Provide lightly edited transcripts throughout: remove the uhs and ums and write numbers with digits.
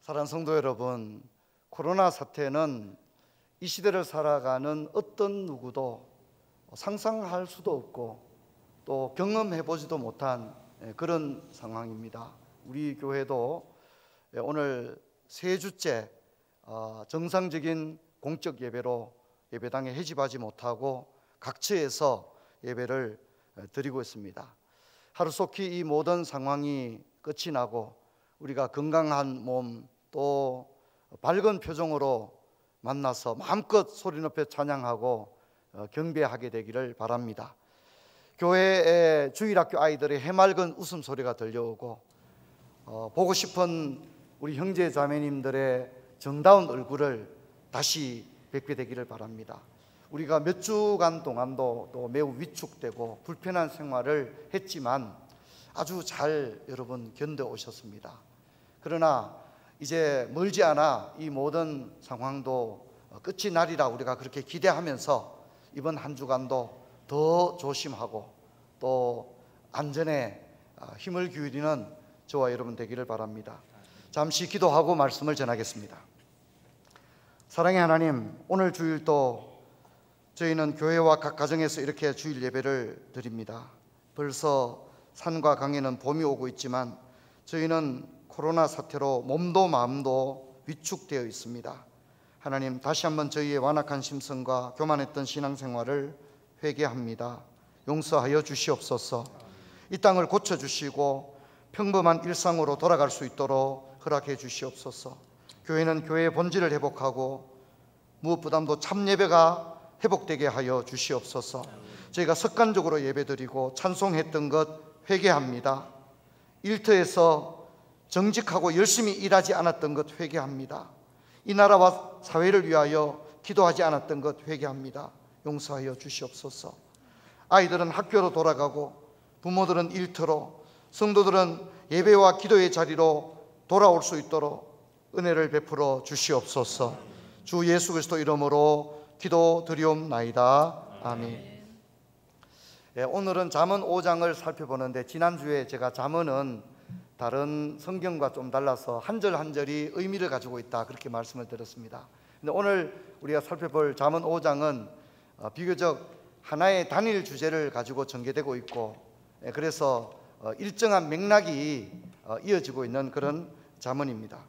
사랑하는 성도 여러분, 코로나 사태는 이 시대를 살아가는 어떤 누구도 상상할 수도 없고 또 경험해보지도 못한 그런 상황입니다. 우리 교회도 오늘 세 주째 정상적인 공적 예배로 예배당에 해집하지 못하고 각처에서 예배를 드리고 있습니다. 하루속히 이 모든 상황이 끝이 나고 우리가 건강한 몸 또 밝은 표정으로 만나서 마음껏 소리 높여 찬양하고 경배하게 되기를 바랍니다. 교회의 주일학교 아이들의 해맑은 웃음소리가 들려오고 보고 싶은 우리 형제 자매님들의 정다운 얼굴을 다시 뵙게 되기를 바랍니다. 우리가 몇 주간 동안도 또 매우 위축되고 불편한 생활을 했지만 아주 잘 여러분 견뎌오셨습니다. 그러나 이제 멀지 않아 이 모든 상황도 끝이 나리라 우리가 그렇게 기대하면서 이번 한 주간도 더 조심하고 또 안전에 힘을 기울이는 저와 여러분 되기를 바랍니다. 잠시 기도하고 말씀을 전하겠습니다. 사랑의 하나님, 오늘 주일도 저희는 교회와 각 가정에서 이렇게 주일 예배를 드립니다. 벌써 산과 강에는 봄이 오고 있지만 저희는 코로나 사태로 몸도 마음도 위축되어 있습니다. 하나님, 다시 한번 저희의 완악한 심성과 교만했던 신앙생활을 회개합니다. 용서하여 주시옵소서. 이 땅을 고쳐주시고 평범한 일상으로 돌아갈 수 있도록 허락해 주시옵소서. 교회는 교회의 본질을 회복하고 무엇보다도 참예배가 회복되게 하여 주시옵소서. 저희가 습관적으로 예배드리고 찬송했던 것 회개합니다. 일터에서 정직하고 열심히 일하지 않았던 것 회개합니다. 이 나라와 사회를 위하여 기도하지 않았던 것 회개합니다. 용서하여 주시옵소서. 아이들은 학교로 돌아가고 부모들은 일터로, 성도들은 예배와 기도의 자리로 돌아올 수 있도록 은혜를 베풀어 주시옵소서. 주 예수 그리스도 이름으로 기도드리옵나이다. 아멘. 오늘은 잠언 5장을 살펴보는데 지난주에 제가 잠언은 다른 성경과 좀 달라서 한 절 한 절이 의미를 가지고 있다 그렇게 말씀을 드렸습니다. 근데 오늘 우리가 살펴볼 잠언 5장은 비교적 하나의 단일 주제를 가지고 전개되고 있고 그래서 일정한 맥락이 이어지고 있는 그런 잠언입니다.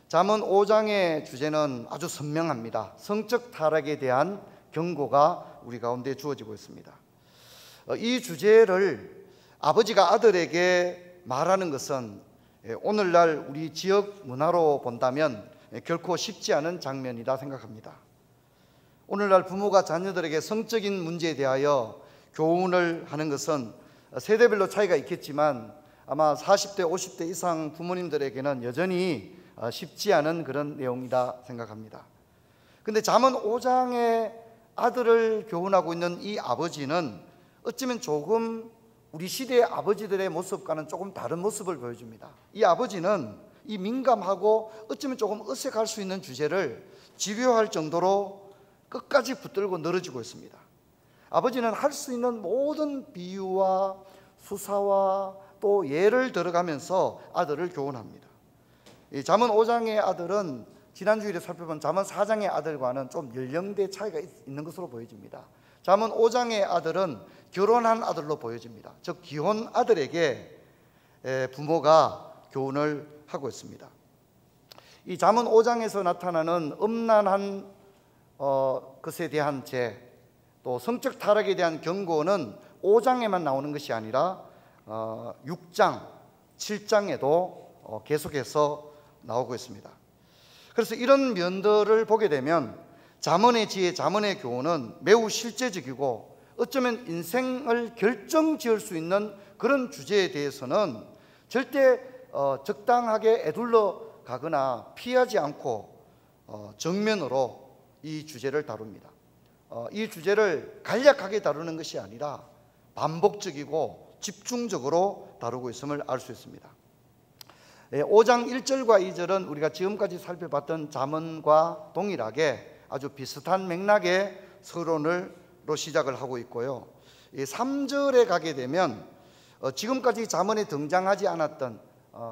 잠언 5장의 주제는 아주 선명합니다. 성적 타락에 대한 경고가 우리 가운데 주어지고 있습니다. 이 주제를 아버지가 아들에게 말하는 것은 오늘날 우리 지역 문화로 본다면 결코 쉽지 않은 장면이다 생각합니다. 오늘날 부모가 자녀들에게 성적인 문제에 대하여 교훈을 하는 것은 세대별로 차이가 있겠지만 아마 40대 50대 이상 부모님들에게는 여전히 쉽지 않은 그런 내용이다 생각합니다. 근데 잠언 5장의 아들을 교훈하고 있는 이 아버지는 어쩌면 조금 우리 시대의 아버지들의 모습과는 조금 다른 모습을 보여줍니다. 이 아버지는 이 민감하고 어쩌면 조금 어색할 수 있는 주제를 집요할 정도로 끝까지 붙들고 늘어지고 있습니다. 아버지는 할 수 있는 모든 비유와 수사와 또 예를 들어가면서 아들을 교훈합니다. 이 잠언 5장의 아들은 지난주일에 살펴본 잠언 4장의 아들과는 좀 연령대 차이가 있는 것으로 보여집니다. 잠언 5장의 아들은 결혼한 아들로 보여집니다. 즉 기혼 아들에게 부모가 교훈을 하고 있습니다. 이 잠언 5장에서 나타나는 음란한 것에 대한 죄, 또 성적 타락에 대한 경고는 5장에만 나오는 것이 아니라 6장, 7장에도 계속해서 나오고 있습니다. 그래서 이런 면들을 보게 되면 잠언의 지혜, 잠언의 교훈은 매우 실제적이고 어쩌면 인생을 결정지을 수 있는 그런 주제에 대해서는 절대 적당하게 에둘러 가거나 피하지 않고 정면으로 이 주제를 다룹니다. 이 주제를 간략하게 다루는 것이 아니라 반복적이고 집중적으로 다루고 있음을 알 수 있습니다. 5장 1절과 2절은 우리가 지금까지 살펴봤던 잠언과 동일하게 아주 비슷한 맥락의 서론으로 시작을 하고 있고요. 3절에 가게 되면 지금까지 잠언에 등장하지 않았던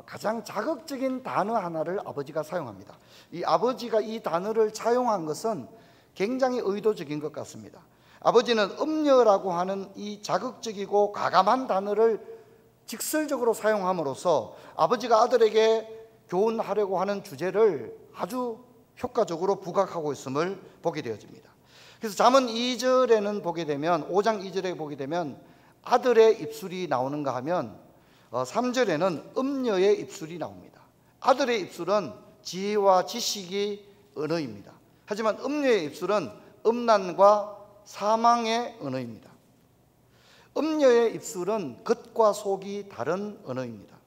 가장 자극적인 단어 하나를 아버지가 사용합니다. 이 아버지가 이 단어를 사용한 것은 굉장히 의도적인 것 같습니다. 아버지는 음녀라고 하는 이 자극적이고 과감한 단어를 직설적으로 사용함으로써 아버지가 아들에게 교훈하려고 하는 주제를 아주 효과적으로 부각하고 있음을 보게 되어집니다. 그래서 잠언 2절에는 보게 되면 5장 2절에 보게 되면 아들의 입술이 나오는가 하면 3절에는 음녀의 입술이 나옵니다. 아들의 입술은 지혜와 지식이 언어입니다. 하지만 음녀의 입술은 음란과 사망의 언어입니다. 음녀의 입술은 겉과 속이 다른 언어입니다.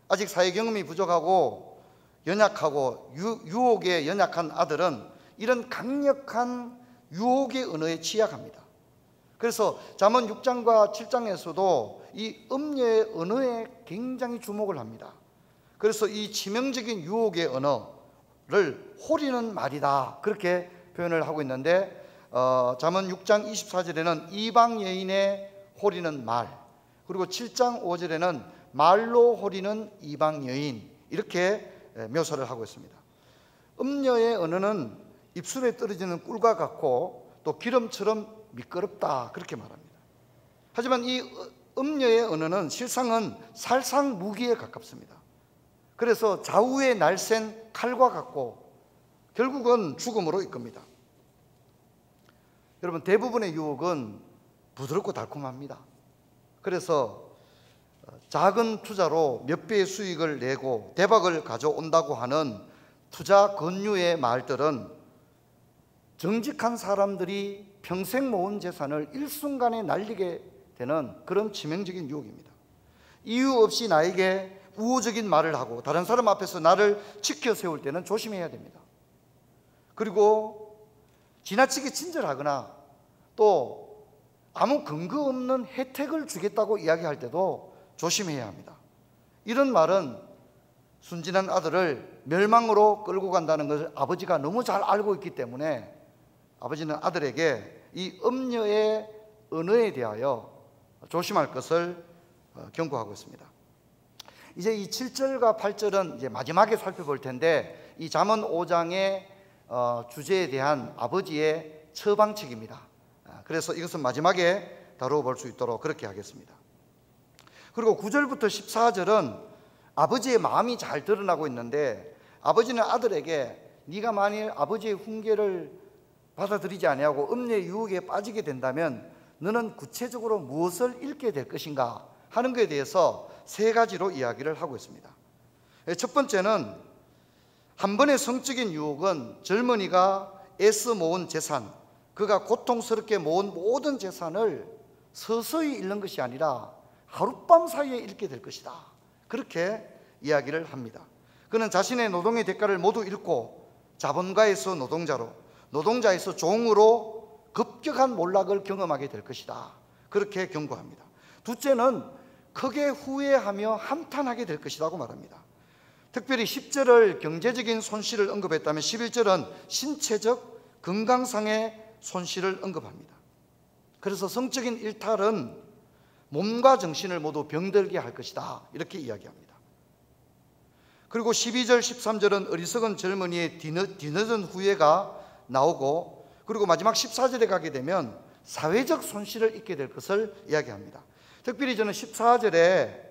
아직 사회 경험이 부족하고 연약하고 유혹에 연약한 아들은 이런 강력한 유혹의 언어에 취약합니다. 그래서 잠언 6장과 7장에서도 이 음녀의 언어에 굉장히 주목을 합니다. 그래서 이 치명적인 유혹의 언어를 호리는 말이다, 그렇게 표현을 하고 있는데 잠언 6장 24절에는 이방 여인의 호리는 말, 그리고 7장 5절에는 말로 호리는 이방 여인, 이렇게 묘사를 하고 있습니다. 음녀의 언어는 입술에 떨어지는 꿀과 같고 또 기름처럼 미끄럽다, 그렇게 말합니다. 하지만 이 음녀의 언어는 실상은 살상무기에 가깝습니다. 그래서 좌우에 날쌘 칼과 같고 결국은 죽음으로 이끕니다. 여러분, 대부분의 유혹은 부드럽고 달콤합니다. 그래서 작은 투자로 몇 배의 수익을 내고 대박을 가져온다고 하는 투자 권유의 말들은 정직한 사람들이 평생 모은 재산을 일순간에 날리게 되는 그런 치명적인 유혹입니다. 이유 없이 나에게 우호적인 말을 하고 다른 사람 앞에서 나를 지켜 세울 때는 조심해야 됩니다. 그리고 지나치게 친절하거나 또 아무 근거 없는 혜택을 주겠다고 이야기할 때도 조심해야 합니다. 이런 말은 순진한 아들을 멸망으로 끌고 간다는 것을 아버지가 너무 잘 알고 있기 때문에 아버지는 아들에게 이 음녀의 언어에 대하여 조심할 것을 경고하고 있습니다. 이제 이 7절과 8절은 이제 마지막에 살펴볼 텐데 이 잠언 5장의 주제에 대한 아버지의 처방책입니다. 그래서 이것은 마지막에 다뤄볼 수 있도록 그렇게 하겠습니다. 그리고 9절부터 14절은 아버지의 마음이 잘 드러나고 있는데 아버지는 아들에게 네가 만일 아버지의 훈계를 받아들이지 아니하고 음녀의 유혹에 빠지게 된다면 너는 구체적으로 무엇을 잃게 될 것인가 하는 것에 대해서 세 가지로 이야기를 하고 있습니다. 첫 번째는 한 번의 성적인 유혹은 젊은이가 애써 모은 재산, 그가 고통스럽게 모은 모든 재산을 서서히 잃는 것이 아니라 하룻밤 사이에 잃게 될 것이다, 그렇게 이야기를 합니다. 그는 자신의 노동의 대가를 모두 잃고 자본가에서 노동자로, 노동자에서 종으로 급격한 몰락을 경험하게 될 것이다, 그렇게 경고합니다. 둘째는 크게 후회하며 한탄하게 될 것이라고 말합니다. 특별히 10절을 경제적인 손실을 언급했다면 11절은 신체적 건강상의 손실을 언급합니다. 그래서 성적인 일탈은 몸과 정신을 모두 병들게 할 것이다, 이렇게 이야기합니다. 그리고 12절 13절은 어리석은 젊은이의 뒤늦은 후회가 나오고, 그리고 마지막 14절에 가게 되면 사회적 손실을 입게 될 것을 이야기합니다. 특별히 저는 14절에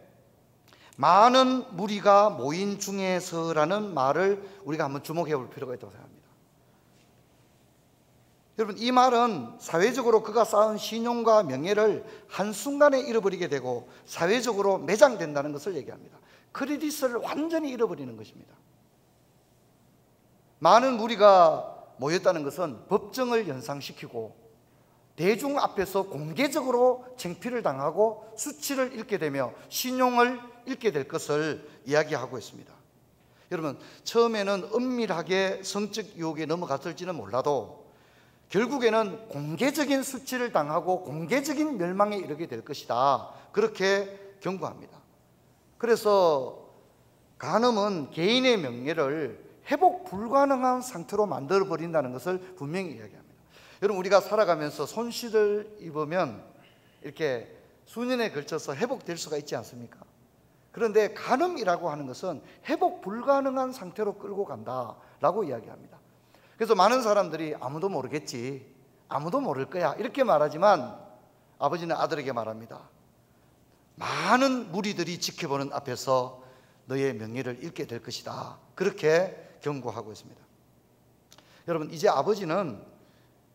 많은 무리가 모인 중에서라는 말을 우리가 한번 주목해 볼 필요가 있다고 생각합니다. 여러분, 이 말은 사회적으로 그가 쌓은 신용과 명예를 한순간에 잃어버리게 되고 사회적으로 매장된다는 것을 얘기합니다. 크레딧을 완전히 잃어버리는 것입니다. 많은 무리가 모였다는 것은 법정을 연상시키고 대중 앞에서 공개적으로 창피를 당하고 수치를 잃게 되며 신용을 잃게 될 것을 이야기하고 있습니다. 여러분, 처음에는 은밀하게 성적 유혹에 넘어갔을지는 몰라도 결국에는 공개적인 수치를 당하고 공개적인 멸망에 이르게 될 것이다, 그렇게 경고합니다. 그래서 간음은 개인의 명예를 회복 불가능한 상태로 만들어버린다는 것을 분명히 이야기합니다. 여러분, 우리가 살아가면서 손실을 입으면 이렇게 수년에 걸쳐서 회복될 수가 있지 않습니까? 그런데 간음이라고 하는 것은 회복 불가능한 상태로 끌고 간다라고 이야기합니다. 그래서 많은 사람들이 아무도 모르겠지, 아무도 모를 거야 이렇게 말하지만 아버지는 아들에게 말합니다. 많은 무리들이 지켜보는 앞에서 너의 명예를 잃게 될 것이다. 그렇게 경고하고 있습니다. 여러분, 이제 아버지는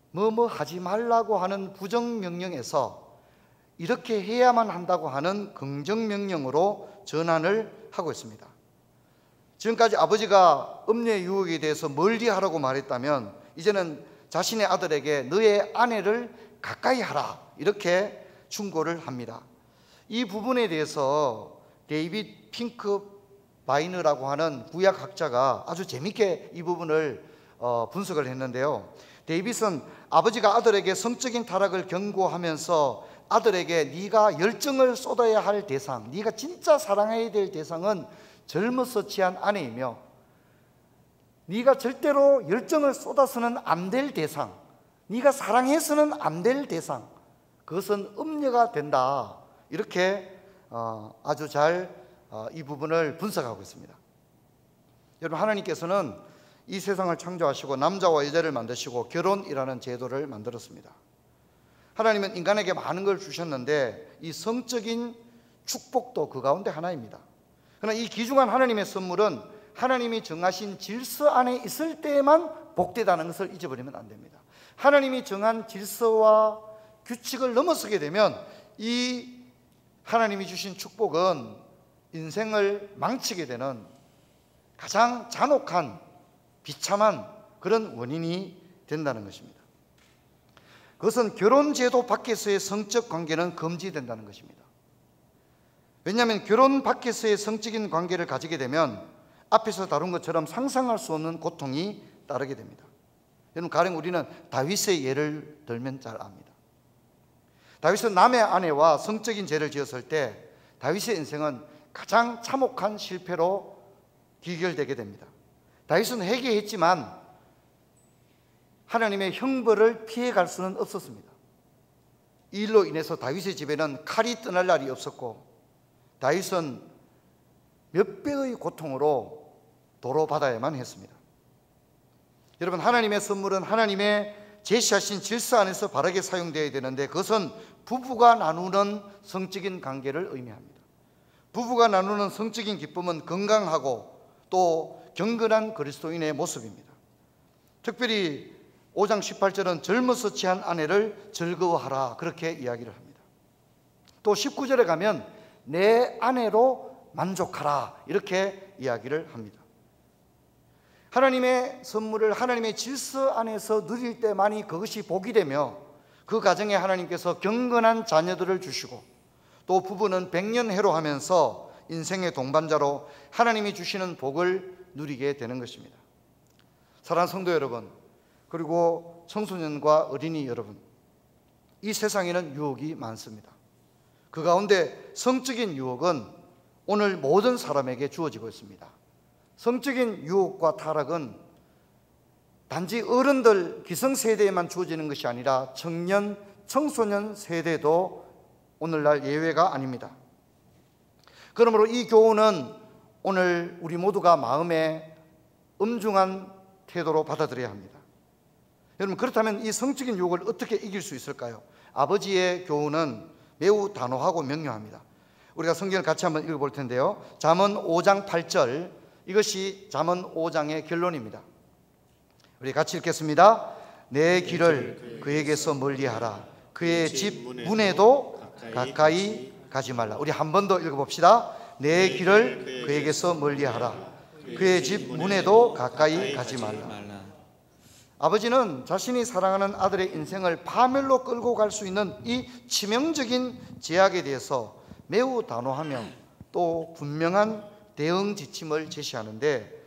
뭐뭐 하지 말라고 하는 부정명령에서 이렇게 해야만 한다고 하는 긍정명령으로 전환을 하고 있습니다. 지금까지 아버지가 음녀의 유혹에 대해서 멀리하라고 말했다면 이제는 자신의 아들에게 너의 아내를 가까이 하라 이렇게 충고를 합니다. 이 부분에 대해서 데이빗 핑크바이너라고 하는 구약학자가 아주 재미있게 이 부분을 분석을 했는데요. 데이빗은 아버지가 아들에게 성적인 타락을 경고하면서 아들에게 네가 열정을 쏟아야 할 대상, 네가 진짜 사랑해야 될 대상은 젊어서 취한 아내이며 네가 절대로 열정을 쏟아서는 안 될 대상, 네가 사랑해서는 안 될 대상, 그것은 음녀가 된다. 이렇게 아주 잘 이 부분을 분석하고 있습니다. 여러분, 하나님께서는 이 세상을 창조하시고 남자와 여자를 만드시고 결혼이라는 제도를 만들었습니다. 하나님은 인간에게 많은 걸 주셨는데 이 성적인 축복도 그 가운데 하나입니다. 그러나 이 귀중한 하나님의 선물은 하나님이 정하신 질서 안에 있을 때에만 복되다는 것을 잊어버리면 안 됩니다. 하나님이 정한 질서와 규칙을 넘어서게 되면 이 하나님이 주신 축복은 인생을 망치게 되는 가장 잔혹한 비참한 그런 원인이 된다는 것입니다. 그것은 결혼제도 밖에서의 성적 관계는 금지된다는 것입니다. 왜냐하면 결혼 밖에서의 성적인 관계를 가지게 되면 앞에서 다룬 것처럼 상상할 수 없는 고통이 따르게 됩니다. 여러분, 가령 우리는 다윗의 예를 들면 잘 압니다. 다윗은 남의 아내와 성적인 죄를 지었을 때 다윗의 인생은 가장 참혹한 실패로 귀결되게 됩니다. 다윗은 회개했지만 하나님의 형벌을 피해갈 수는 없었습니다. 이 일로 인해서 다윗의 집에는 칼이 떠날 날이 없었고 다윗은 몇 배의 고통으로 도로받아야만 했습니다. 여러분, 하나님의 선물은 하나님의 제시하신 질서 안에서 바르게 사용되어야 되는데 그것은 부부가 나누는 성적인 관계를 의미합니다. 부부가 나누는 성적인 기쁨은 건강하고 또 경건한 그리스도인의 모습입니다. 특별히 5장 18절은 젊어서 취한 아내를 즐거워하라 그렇게 이야기를 합니다. 또 19절에 가면 내 아내로 만족하라 이렇게 이야기를 합니다. 하나님의 선물을 하나님의 질서 안에서 누릴 때만이 그것이 복이 되며 그 가정에 하나님께서 경건한 자녀들을 주시고 또 부부는 백년해로 하면서 인생의 동반자로 하나님이 주시는 복을 누리게 되는 것입니다. 사랑하는 성도 여러분, 그리고 청소년과 어린이 여러분, 이 세상에는 유혹이 많습니다. 그 가운데 성적인 유혹은 오늘 모든 사람에게 주어지고 있습니다. 성적인 유혹과 타락은 단지 어른들 기성세대에만 주어지는 것이 아니라 청년, 청소년 세대도 오늘날 예외가 아닙니다. 그러므로 이 교훈은 오늘 우리 모두가 마음에 엄중한 태도로 받아들여야 합니다. 여러분, 그렇다면 이 성적인 유혹을 어떻게 이길 수 있을까요? 아버지의 교훈은 매우 단호하고 명료합니다. 우리가 성경을 같이 한번 읽어볼 텐데요. 잠언 5장 8절, 이것이 잠언 5장의 결론입니다. 우리 같이 읽겠습니다. 내 길을 그에게서 멀리하라. 그의 집 문에도 가까이 가지 말라. 우리 한 번 더 읽어봅시다. 내 길을 그에게서 멀리하라. 그의 집 문에도 가까이 가지 말라. 아버지는 자신이 사랑하는 아들의 인생을 파멸로 끌고 갈 수 있는 이 치명적인 제약에 대해서 매우 단호하며 또 분명한 대응 지침을 제시하는데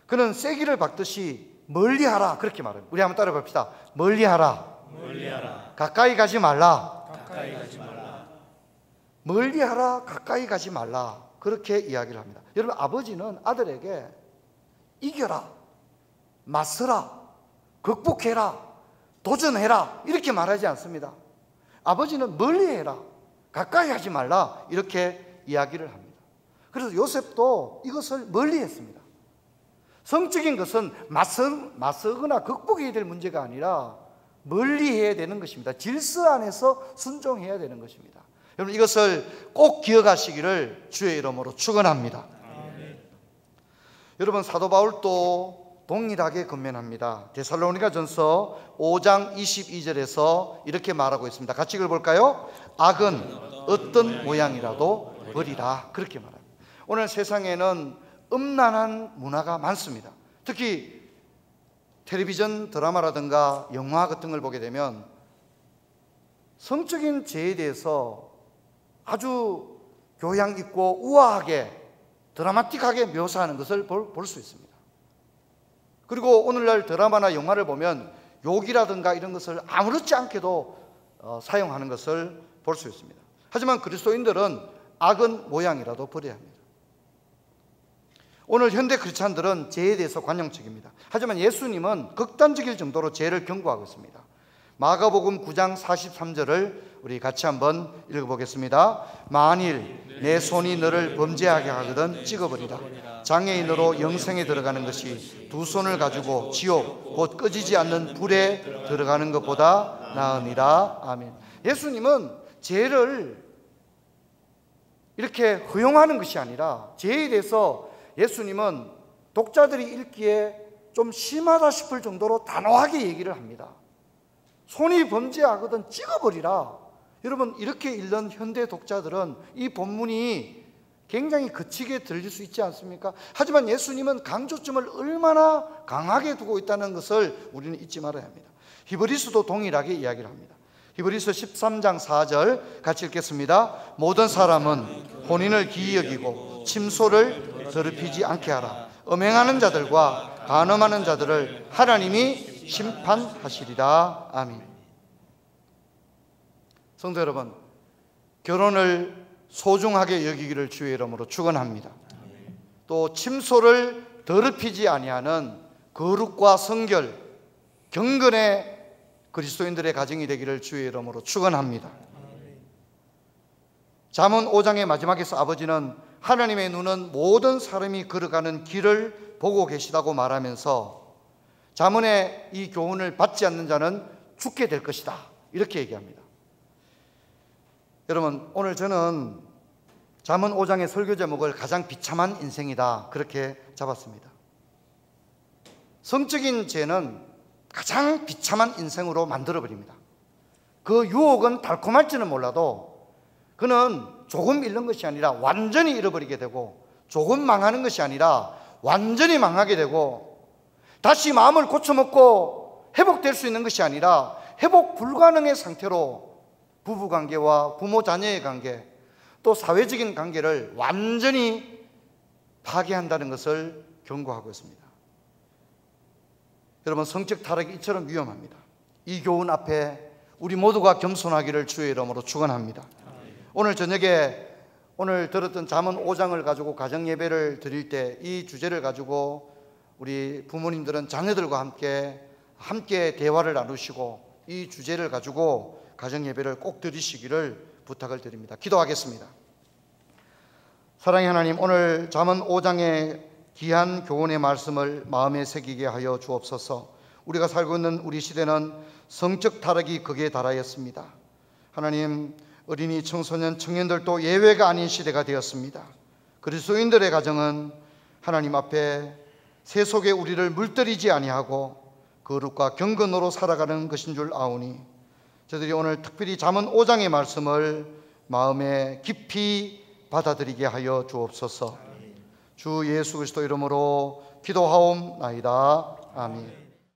그는 쐐기를 박듯이 멀리하라 그렇게 말합니다. 우리 한번 따라 봅시다. 멀리하라. 멀리하라. 가까이 가지 말라. 가까이 가지 말라. 멀리하라. 가까이 가지 말라. 그렇게 이야기를 합니다. 여러분, 아버지는 아들에게 이겨라, 맞서라, 극복해라, 도전해라 이렇게 말하지 않습니다. 아버지는 멀리해라, 가까이 하지 말라 이렇게 이야기를 합니다. 그래서 요셉도 이것을 멀리했습니다. 성적인 것은 맞서거나 극복해야 될 문제가 아니라 멀리해야 되는 것입니다. 질서 안에서 순종해야 되는 것입니다. 여러분, 이것을 꼭 기억하시기를 주의 이름으로 축원합니다. 여러분, 사도 바울도 동일하게 권면합니다. 데살로니가전서 5장 22절에서 이렇게 말하고 있습니다. 같이 읽어볼까요? 악은 어떤 모양이라도 버리라, 그렇게 말합니다. 오늘 세상에는 음란한 문화가 많습니다. 특히 텔레비전 드라마라든가 영화 같은 걸 보게 되면 성적인 죄에 대해서 아주 교양 있고 우아하게 드라마틱하게 묘사하는 것을 볼 수 있습니다. 그리고 오늘날 드라마나 영화를 보면 욕이라든가 이런 것을 아무렇지 않게도 사용하는 것을 볼 수 있습니다. 하지만 그리스도인들은 악은 모양이라도 버려야 합니다. 오늘 현대 크리스찬들은 죄에 대해서 관용적입니다. 하지만 예수님은 극단적일 정도로 죄를 경고하고 있습니다. 마가복음 9장 43절을 우리 같이 한번 읽어보겠습니다. 만일 내 손이 너를 범죄하게 하거든 찍어버리라. 장애인으로 영생에 들어가는 것이 두 손을 가지고 지옥 곧 꺼지지 않는 불에 들어가는 것보다 나으니라. 아멘. 예수님은 죄를 이렇게 허용하는 것이 아니라 죄에 대해서 예수님은 독자들이 읽기에 좀 심하다 싶을 정도로 단호하게 얘기를 합니다. 손이 범죄하거든 찍어버리라. 여러분, 이렇게 읽는 현대 독자들은 이 본문이 굉장히 거치게 들릴 수 있지 않습니까? 하지만 예수님은 강조점을 얼마나 강하게 두고 있다는 것을 우리는 잊지 말아야 합니다. 히브리서도 동일하게 이야기를 합니다. 히브리서 13장 4절 같이 읽겠습니다. 모든 사람은 혼인을 기이 여기고 침소를 더럽히지 않게 하라. 음행하는 자들과 간음하는 자들을 하나님이 심판하시리라. 아멘. 성도 여러분, 결혼을 소중하게 여기기를 주의 이름으로 축원합니다. 또 침소를 더럽히지 아니하는 거룩과 성결, 경건의 그리스도인들의 가정이 되기를 주의 이름으로 축원합니다. 잠언 5장의 마지막에서 아버지는 하나님의 눈은 모든 사람이 걸어가는 길을 보고 계시다고 말하면서 잠언의 이 교훈을 받지 않는 자는 죽게 될 것이다, 이렇게 얘기합니다. 여러분, 오늘 저는 잠언 5장의 설교 제목을 가장 비참한 인생이다, 그렇게 잡았습니다. 성적인 죄는 가장 비참한 인생으로 만들어버립니다. 그 유혹은 달콤할지는 몰라도 그는 조금 잃는 것이 아니라 완전히 잃어버리게 되고, 조금 망하는 것이 아니라 완전히 망하게 되고, 다시 마음을 고쳐먹고 회복될 수 있는 것이 아니라 회복 불가능의 상태로 부부관계와 부모 자녀의 관계, 또 사회적인 관계를 완전히 파괴한다는 것을 경고하고 있습니다. 여러분, 성적 타락이 이처럼 위험합니다. 이 교훈 앞에 우리 모두가 겸손하기를 주의 이름으로 축원합니다. 오늘 저녁에 오늘 들었던 잠언 5장을 가지고 가정 예배를 드릴 때 이 주제를 가지고 우리 부모님들은 자녀들과 함께 대화를 나누시고 이 주제를 가지고 가정 예배를 꼭 드리시기를 부탁을 드립니다. 기도하겠습니다. 사랑의 하나님, 오늘 잠언 5장의 귀한 교훈의 말씀을 마음에 새기게 하여 주옵소서. 우리가 살고 있는 우리 시대는 성적 타락이 극에 달하였습니다. 하나님, 어린이, 청소년, 청년들도 예외가 아닌 시대가 되었습니다. 그리스도인들의 가정은 하나님 앞에 세속에 우리를 물들이지 아니하고 거룩과 경건으로 살아가는 것인 줄 아오니, 저들이 오늘 특별히 잠언 5장의 말씀을 마음에 깊이 받아들이게 하여 주옵소서. 주 예수 그리스도 이름으로 기도하옵나이다. 아멘.